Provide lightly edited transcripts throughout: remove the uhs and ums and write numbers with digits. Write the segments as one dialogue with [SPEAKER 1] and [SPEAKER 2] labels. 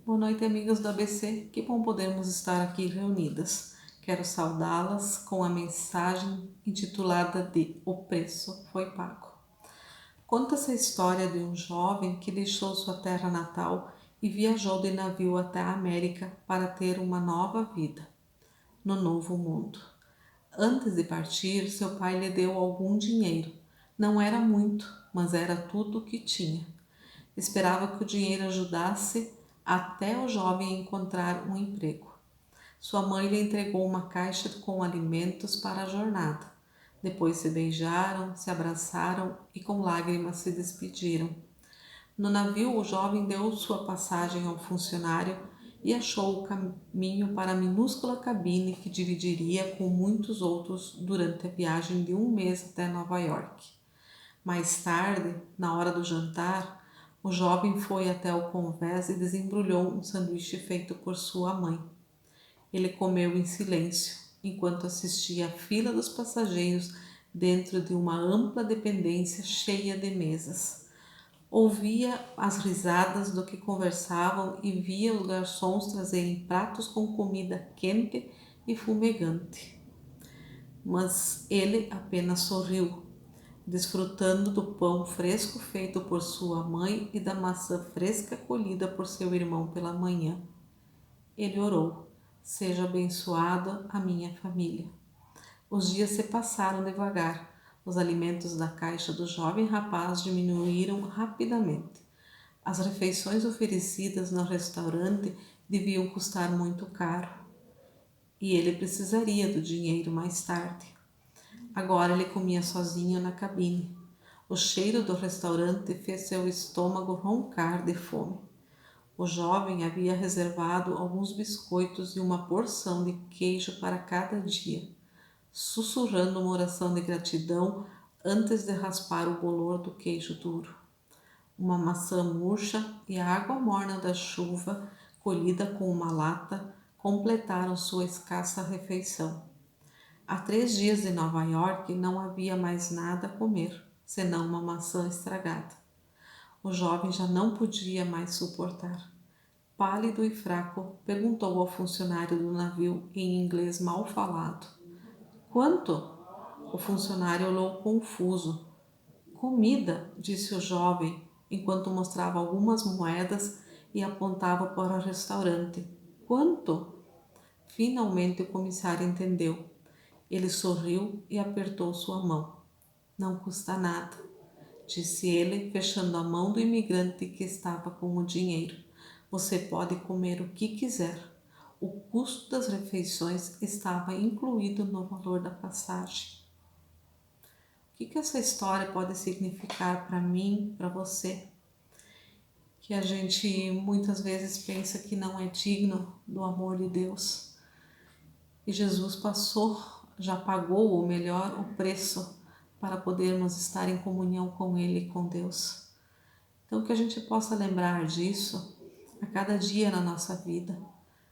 [SPEAKER 1] Boa noite, amigos do ABC. Que bom podermos estar aqui reunidas. Quero saudá-las com a mensagem intitulada de O Preço Foi Pago. Conta-se a história de um jovem que deixou sua terra natal e viajou de navio até a América para ter uma nova vida no Novo Mundo. Antes de partir, seu pai lhe deu algum dinheiro. Não era muito, mas era tudo o que tinha. Esperava que o dinheiro ajudasse até o jovem encontrar um emprego. Sua mãe lhe entregou uma caixa com alimentos para a jornada. Depois se beijaram, se abraçaram e com lágrimas se despediram. No navio, o jovem deu sua passagem ao funcionário e achou o caminho para a minúscula cabine que dividiria com muitos outros durante a viagem de um mês até Nova York. Mais tarde, na hora do jantar, o jovem foi até o convés e desembrulhou um sanduíche feito por sua mãe. Ele comeu em silêncio, enquanto assistia à fila dos passageiros dentro de uma ampla dependência cheia de mesas. Ouvia as risadas do que conversavam e via os garçons trazerem pratos com comida quente e fumegante. Mas ele apenas sorriu, desfrutando do pão fresco feito por sua mãe e da maçã fresca colhida por seu irmão pela manhã. Ele orou: seja abençoada a minha família. Os dias se passaram devagar. Os alimentos da caixa do jovem rapaz diminuíram rapidamente. As refeições oferecidas no restaurante deviam custar muito caro e ele precisaria do dinheiro mais tarde. Agora ele comia sozinho na cabine. O cheiro do restaurante fez seu estômago roncar de fome. O jovem havia reservado alguns biscoitos e uma porção de queijo para cada dia, sussurrando uma oração de gratidão antes de raspar o bolor do queijo duro. Uma maçã murcha e a água morna da chuva, colhida com uma lata, completaram sua escassa refeição. Há 3 dias de Nova York não havia mais nada a comer, senão uma maçã estragada. O jovem já não podia mais suportar. Pálido e fraco, perguntou ao funcionário do navio em inglês mal falado: quanto? O funcionário olhou confuso. Comida, disse o jovem, enquanto mostrava algumas moedas e apontava para o restaurante. Quanto? Finalmente o comissário entendeu. Ele sorriu e apertou sua mão. Não custa nada, disse ele, fechando a mão do imigrante que estava com o dinheiro. Você pode comer o que quiser. O custo das refeições estava incluído no valor da passagem. O que essa história pode significar para mim, para você? Que a gente muitas vezes pensa que não é digno do amor de Deus. E Jesus passou, já pagou, ou melhor, o preço para podermos estar em comunhão com Ele e com Deus. Então que a gente possa lembrar disso a cada dia na nossa vida.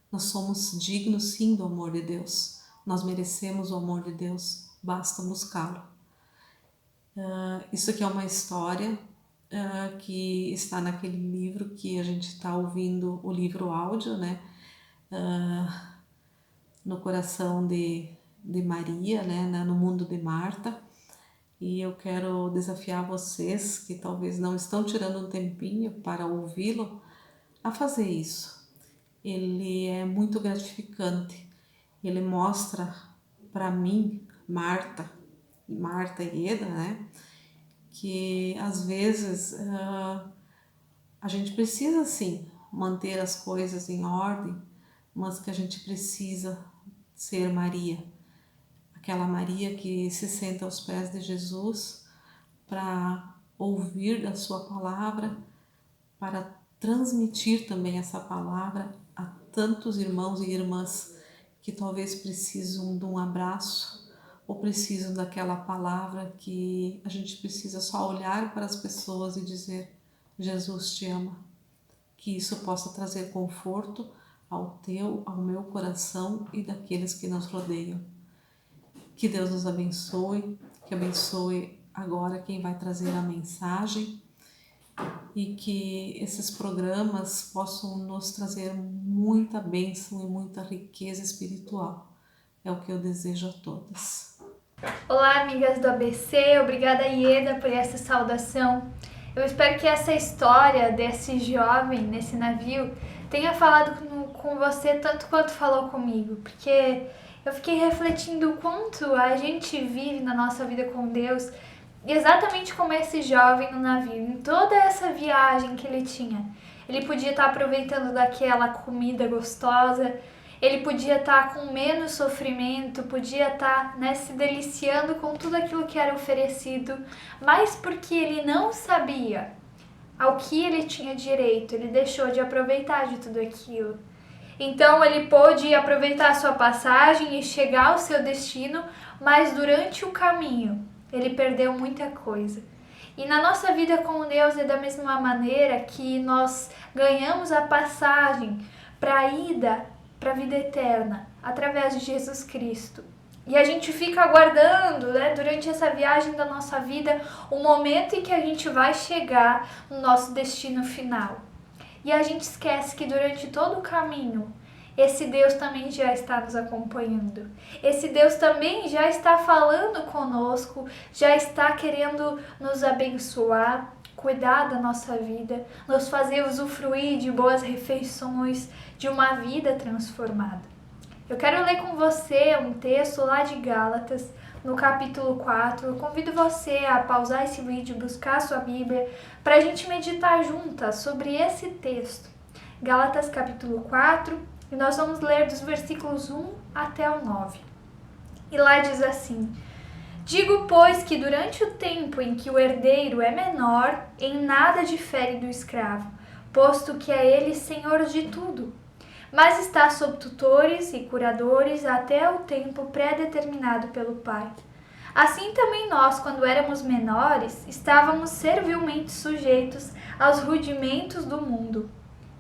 [SPEAKER 1] Nós somos dignos sim do amor de Deus. Nós merecemos o amor de Deus, basta buscá-lo. Isso aqui é uma história que está naquele livro que a gente está ouvindo, o livro áudio, né? No coração de Maria, né? No mundo de Marta. E eu quero desafiar vocês que talvez não estão tirando um tempinho para ouvi-lo, a fazer isso. Ele é muito gratificante. Ele mostra para mim, Marta e Eda, né? Que às vezes a gente precisa sim manter as coisas em ordem, mas que a gente precisa ser Maria, aquela Maria que se senta aos pés de Jesus para ouvir da sua palavra, para transmitir também essa palavra a tantos irmãos e irmãs que talvez precisam de um abraço ou precisam daquela palavra que a gente precisa só olhar para as pessoas e dizer: Jesus te ama. Que isso possa trazer conforto ao teu, ao meu coração e daqueles que nos rodeiam. Que Deus nos abençoe, que abençoe agora quem vai trazer a mensagem e que esses programas possam nos trazer muita bênção e muita riqueza espiritual. É o que eu desejo a todas.
[SPEAKER 2] Olá, amigas do ABC, obrigada Ieda por essa saudação. Eu espero que essa história desse jovem nesse navio tenha falado com você tanto quanto falou comigo, porque eu fiquei refletindo o quanto a gente vive na nossa vida com Deus, exatamente como esse jovem no navio, em toda essa viagem que ele tinha. Ele podia estar aproveitando daquela comida gostosa, ele podia estar com menos sofrimento, podia estar, se deliciando com tudo aquilo que era oferecido, mas porque ele não sabia ao que ele tinha direito, ele deixou de aproveitar de tudo aquilo. Então ele pôde aproveitar a sua passagem e chegar ao seu destino, mas durante o caminho ele perdeu muita coisa. E na nossa vida com Deus é da mesma maneira que nós ganhamos a passagem para a ida para a vida eterna através de Jesus Cristo. E a gente fica aguardando, durante essa viagem da nossa vida, o momento em que a gente vai chegar no nosso destino final. E a gente esquece que durante todo o caminho, esse Deus também já está nos acompanhando. Esse Deus também já está falando conosco, já está querendo nos abençoar, cuidar da nossa vida, nos fazer usufruir de boas refeições, de uma vida transformada. Eu quero ler com você um texto lá de Gálatas, no capítulo 4. Eu convido você a pausar esse vídeo, buscar a sua Bíblia, para a gente meditar juntas sobre esse texto. Gálatas capítulo 4, e nós vamos ler dos versículos 1 até o 9. E lá diz assim: Digo, pois, que durante o tempo em que o herdeiro é menor, em nada difere do escravo, posto que é ele senhor de tudo, mas está sob tutores e curadores até o tempo pré-determinado pelo Pai. Assim também nós, quando éramos menores, estávamos servilmente sujeitos aos rudimentos do mundo.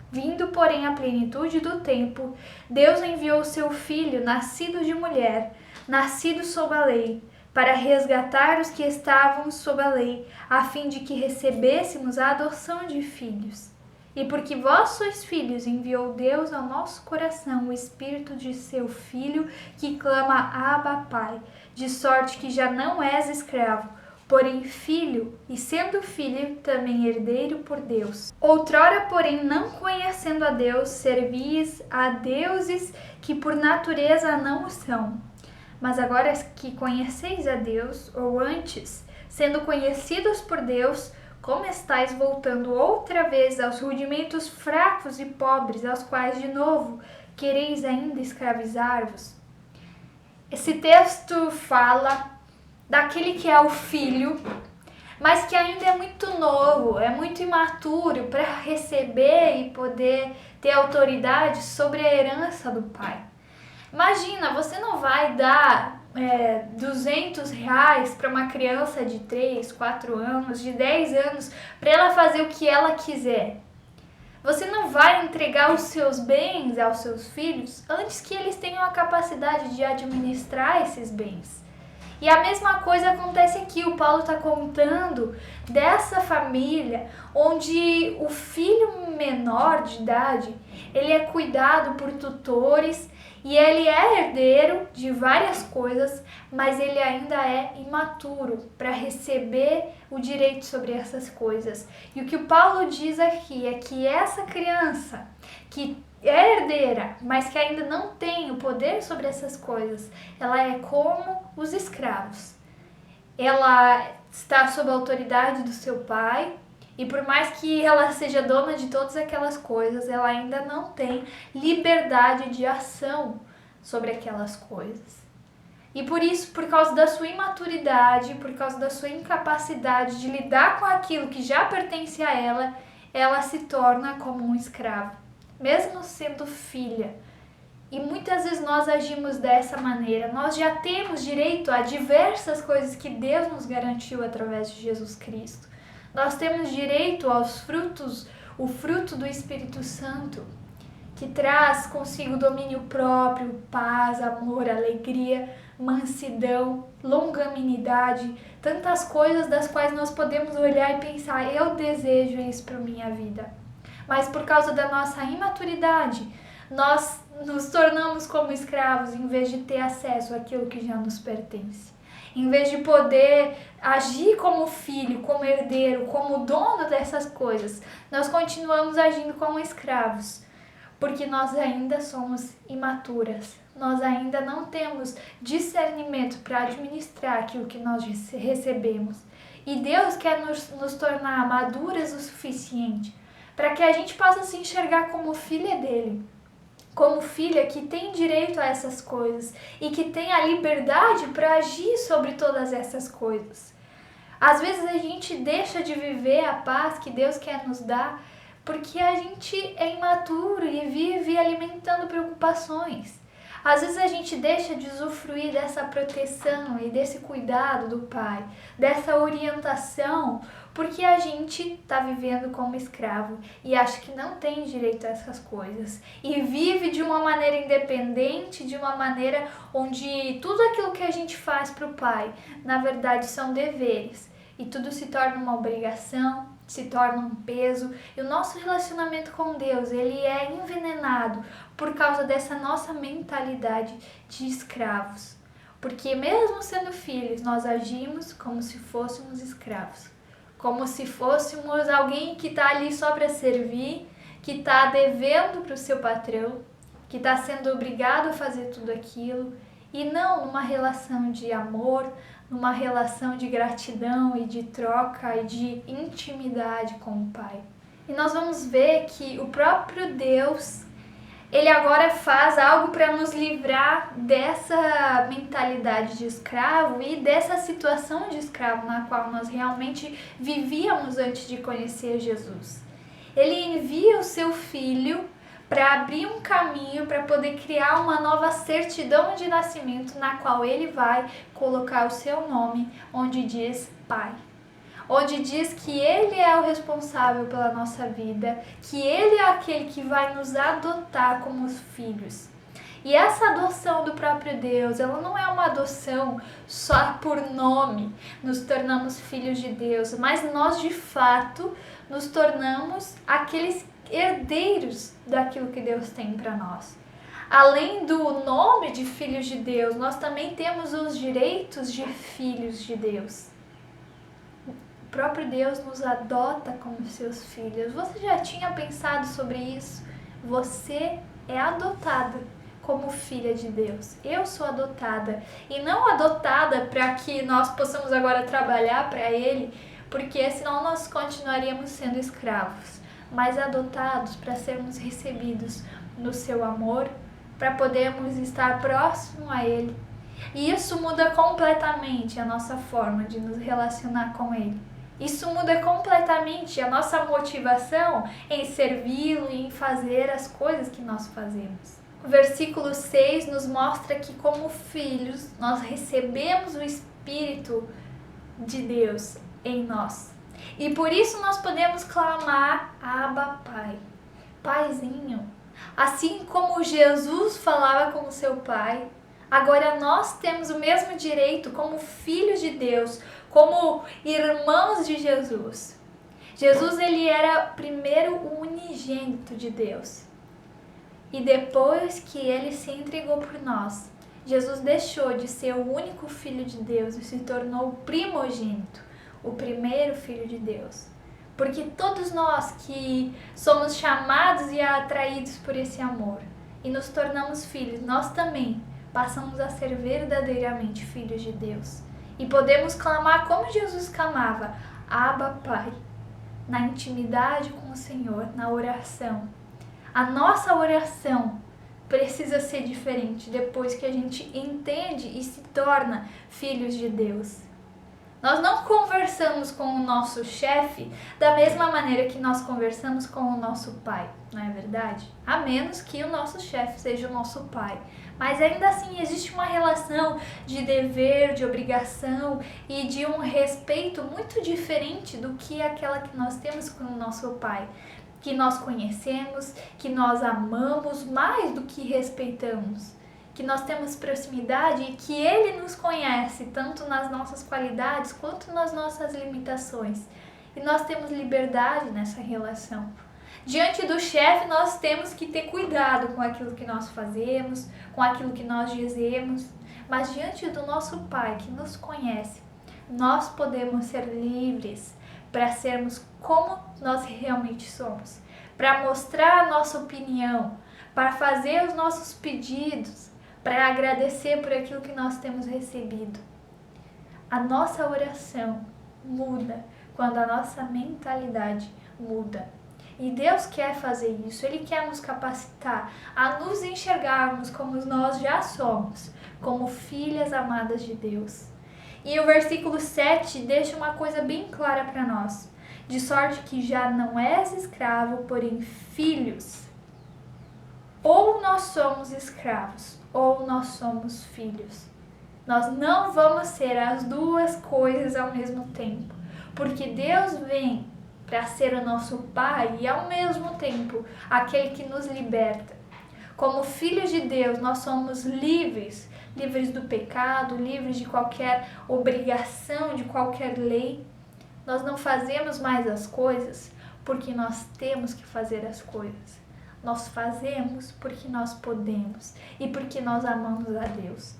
[SPEAKER 2] Vindo, porém, a plenitude do tempo, Deus enviou seu Filho, nascido de mulher, nascido sob a lei, para resgatar os que estavam sob a lei, a fim de que recebêssemos a adoção de filhos. E porque vós sois filhos, enviou Deus ao nosso coração o Espírito de seu Filho, que clama Abba, Pai, de sorte que já não és escravo, porém filho, e sendo filho, também herdeiro por Deus. Outrora, porém, não conhecendo a Deus, servis a deuses que por natureza não o são. Mas agora que conheceis a Deus, ou antes, sendo conhecidos por Deus, como estáis voltando outra vez aos rudimentos fracos e pobres, aos quais de novo quereis ainda escravizar-vos? Esse texto fala daquele que é o filho, mas que ainda é muito novo, é muito imaturo para receber e poder ter autoridade sobre a herança do pai. Imagina, você não vai dar R$200 para uma criança de 3, 4 anos, de 10 anos, para ela fazer o que ela quiser. Você não vai entregar os seus bens aos seus filhos antes que eles tenham a capacidade de administrar esses bens. E a mesma coisa acontece aqui, o Paulo está contando dessa família onde o filho menor de idade, ele é cuidado por tutores e ele é herdeiro de várias coisas, mas ele ainda é imaturo para receber o direito sobre essas coisas. E o que o Paulo diz aqui é que essa criança que é herdeira, mas que ainda não tem o poder sobre essas coisas, ela é como os escravos. Ela está sob a autoridade do seu pai, e por mais que ela seja dona de todas aquelas coisas, ela ainda não tem liberdade de ação sobre aquelas coisas. E por isso, por causa da sua imaturidade, por causa da sua incapacidade de lidar com aquilo que já pertence a ela, ela se torna como um escravo, mesmo sendo filha. E muitas vezes nós agimos dessa maneira. Nós já temos direito a diversas coisas que Deus nos garantiu através de Jesus Cristo. Nós temos direito aos frutos, o fruto do Espírito Santo, que traz consigo domínio próprio, paz, amor, alegria. mansidão, longanimidade, tantas coisas das quais nós podemos olhar e pensar, eu desejo isso para minha vida. Mas por causa da nossa imaturidade, nós nos tornamos como escravos em vez de ter acesso àquilo que já nos pertence. Em vez de poder agir como filho, como herdeiro, como dono dessas coisas, nós continuamos agindo como escravos, porque nós ainda somos imaturas. Nós ainda não temos discernimento para administrar aquilo que nós recebemos. E Deus quer nos tornar maduras o suficiente para que a gente possa se enxergar como filha dele. Como filha que tem direito a essas coisas e que tem a liberdade para agir sobre todas essas coisas. Às vezes a gente deixa de viver a paz que Deus quer nos dar porque a gente é imaturo e vive alimentando preocupações. Às vezes a gente deixa de usufruir dessa proteção e desse cuidado do Pai, dessa orientação, porque a gente está vivendo como escravo e acha que não tem direito a essas coisas. E vive de uma maneira independente, de uma maneira onde tudo aquilo que a gente faz para o Pai, na verdade, são deveres. E tudo se torna uma obrigação, se torna um peso, e o nosso relacionamento com Deus, ele é envenenado por causa dessa nossa mentalidade de escravos. Porque mesmo sendo filhos, nós agimos como se fôssemos escravos, como se fôssemos alguém que está ali só para servir, que está devendo para o seu patrão, que está sendo obrigado a fazer tudo aquilo, e não numa relação de amor, numa relação de gratidão e de troca e de intimidade com o Pai. E nós vamos ver que o próprio Deus, ele agora faz algo para nos livrar dessa mentalidade de escravo e dessa situação de escravo na qual nós realmente vivíamos antes de conhecer Jesus. Ele envia o seu Filho para abrir um caminho, para poder criar uma nova certidão de nascimento na qual ele vai colocar o seu nome, onde diz Pai. Onde diz que ele é o responsável pela nossa vida, que ele é aquele que vai nos adotar como os filhos. E essa adoção do próprio Deus, ela não é uma adoção só por nome, nos tornamos filhos de Deus, mas nós de fato nos tornamos aqueles herdeiros daquilo que Deus tem para nós. Além do nome de filhos de Deus, nós também temos os direitos de filhos de Deus. O próprio Deus nos adota como seus filhos. Você já tinha pensado sobre isso? Você é adotada como filha de Deus. Eu sou adotada. E não adotada para que nós possamos agora trabalhar para Ele, porque senão nós continuaríamos sendo escravos. Mas adotados para sermos recebidos no seu amor, para podermos estar próximo a Ele. E isso muda completamente a nossa forma de nos relacionar com Ele. Isso muda completamente a nossa motivação em servi-lo e em fazer as coisas que nós fazemos. O versículo 6 nos mostra que, como filhos, nós recebemos o Espírito de Deus em nós. E por isso nós podemos clamar, Abba, Pai, Paizinho. Assim como Jesus falava com o seu Pai, agora nós temos o mesmo direito como filhos de Deus, como irmãos de Jesus. Jesus, ele era primeiro o unigênito de Deus. E depois que ele se entregou por nós, Jesus deixou de ser o único filho de Deus e se tornou o primogênito, o primeiro filho de Deus. Porque todos nós que somos chamados e atraídos por esse amor e nos tornamos filhos, nós também passamos a ser verdadeiramente filhos de Deus. E podemos clamar como Jesus clamava, Abba, Pai, na intimidade com o Senhor, na oração. A nossa oração precisa ser diferente depois que a gente entende e se torna filhos de Deus. Nós não conversamos com o nosso chefe da mesma maneira que nós conversamos com o nosso pai, não é verdade? A menos que o nosso chefe seja o nosso pai. Mas ainda assim existe uma relação de dever, de obrigação e de um respeito muito diferente do que aquela que nós temos com o nosso pai, que nós conhecemos, que nós amamos mais do que respeitamos, que nós temos proximidade e que Ele nos conhece, tanto nas nossas qualidades quanto nas nossas limitações. E nós temos liberdade nessa relação. Diante do chefe, nós temos que ter cuidado com aquilo que nós fazemos, com aquilo que nós dizemos. Mas diante do nosso Pai, que nos conhece, nós podemos ser livres para sermos como nós realmente somos, para mostrar a nossa opinião, para fazer os nossos pedidos, para agradecer por aquilo que nós temos recebido. A nossa oração muda quando a nossa mentalidade muda. E Deus quer fazer isso, Ele quer nos capacitar a nos enxergarmos como nós já somos, como filhas amadas de Deus. E o versículo 7 deixa uma coisa bem clara para nós. De sorte que já não és escravo, porém filhos. Ou nós somos escravos, ou nós somos filhos. Nós não vamos ser as duas coisas ao mesmo tempo, porque Deus vem para ser o nosso Pai e ao mesmo tempo aquele que nos liberta. Como filhos de Deus, nós somos livres, livres do pecado, livres de qualquer obrigação, de qualquer lei. Nós não fazemos mais as coisas porque nós temos que fazer as coisas. Nós fazemos porque nós podemos e porque nós amamos a Deus.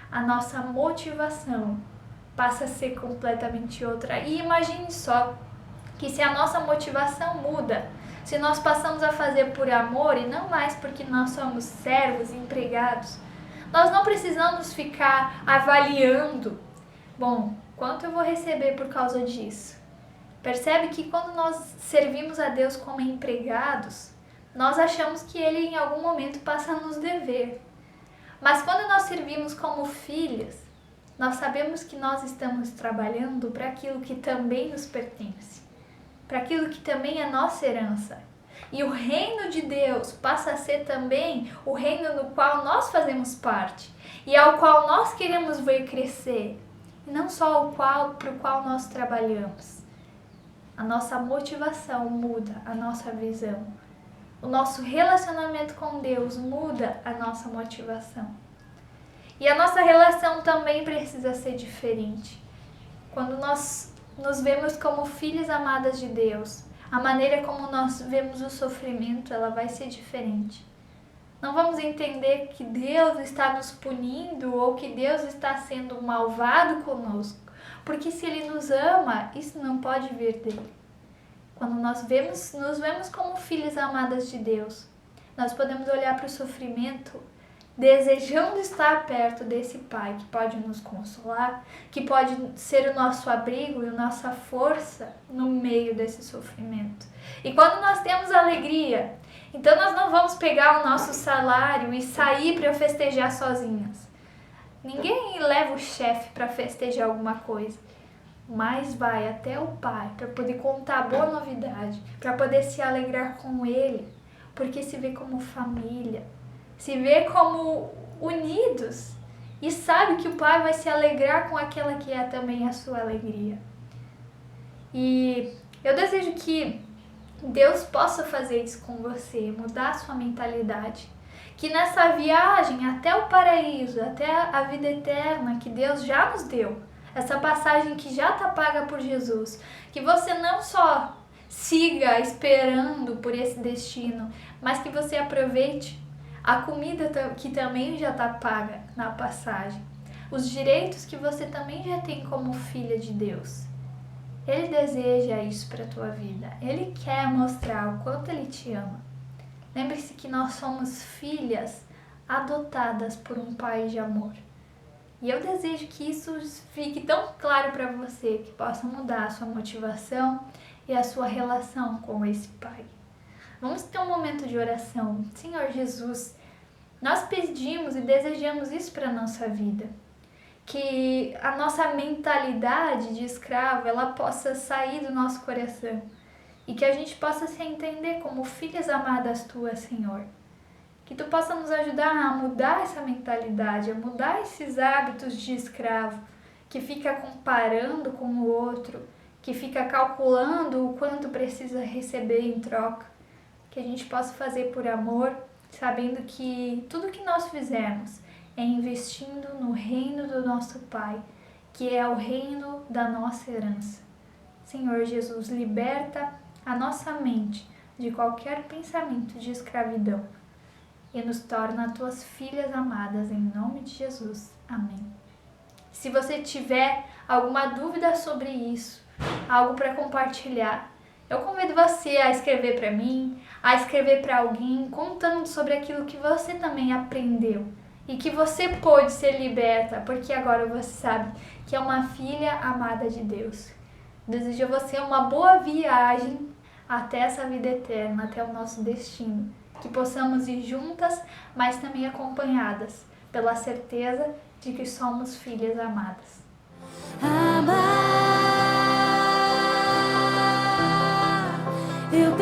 [SPEAKER 2] A nossa motivação passa a ser completamente outra. E imagine só que se a nossa motivação muda, se nós passamos a fazer por amor e não mais porque nós somos servos, empregados, nós não precisamos ficar avaliando, bom, quanto eu vou receber por causa disso? Percebe que quando nós servimos a Deus como empregados, nós achamos que Ele em algum momento passa a nos dever. Mas quando nós servimos como filhas, nós sabemos que nós estamos trabalhando para aquilo que também nos pertence, para aquilo que também é nossa herança. E o reino de Deus passa a ser também o reino no qual nós fazemos parte e ao qual nós queremos ver crescer, e não só para o qual nós trabalhamos. A nossa motivação muda a nossa visão. O nosso relacionamento com Deus muda a nossa motivação. E a nossa relação também precisa ser diferente. Quando nós nos vemos como filhas amadas de Deus, a maneira como nós vemos o sofrimento, ela vai ser diferente. Não vamos entender que Deus está nos punindo ou que Deus está sendo malvado conosco, porque se Ele nos ama, isso não pode vir dele. Quando nos vemos como filhas amadas de Deus, nós podemos olhar para o sofrimento desejando estar perto desse Pai que pode nos consolar, que pode ser o nosso abrigo e a nossa força no meio desse sofrimento. E quando nós temos alegria, então nós não vamos pegar o nosso salário e sair para festejar sozinhas. Ninguém leva o chefe para festejar alguma coisa, mas vai até o Pai para poder contar a boa novidade, para poder se alegrar com Ele, porque se vê como família, se vê como unidos e sabe que o Pai vai se alegrar com aquela que é também a sua alegria. E eu desejo que Deus possa fazer isso com você, mudar a sua mentalidade. Que nessa viagem até o paraíso, até a vida eterna que Deus já nos deu, essa passagem que já está paga por Jesus, que você não só siga esperando por esse destino, mas que você aproveite a comida que também já está paga na passagem, os direitos que você também já tem como filha de Deus. Ele deseja isso para a tua vida, Ele quer mostrar o quanto Ele te ama. Lembre-se que nós somos filhas adotadas por um Pai de amor. E eu desejo que isso fique tão claro para você, que possa mudar a sua motivação e a sua relação com esse Pai. Vamos ter um momento de oração. Senhor Jesus, nós pedimos e desejamos isso para a nossa vida. Que a nossa mentalidade de escravo, ela possa sair do nosso coração. E que a gente possa se entender como filhas amadas tuas, Senhor. Que tu possa nos ajudar a mudar essa mentalidade, a mudar esses hábitos de escravo, que fica comparando com o outro, que fica calculando o quanto precisa receber em troca. Que a gente possa fazer por amor, sabendo que tudo que nós fizermos é investindo no reino do nosso Pai, que é o reino da nossa herança. Senhor Jesus, liberta a nossa mente de qualquer pensamento de escravidão e nos torna tuas filhas amadas, em nome de Jesus. Amém. Se você tiver alguma dúvida sobre isso, algo para compartilhar, eu convido você a escrever para mim, a escrever para alguém, contando sobre aquilo que você também aprendeu e que você pôde ser liberta, porque agora você sabe que é uma filha amada de Deus. Desejo a você uma boa viagem até essa vida eterna, até o nosso destino. Que possamos ir juntas, mas também acompanhadas, pela certeza de que somos filhas amadas.
[SPEAKER 3] Amar, eu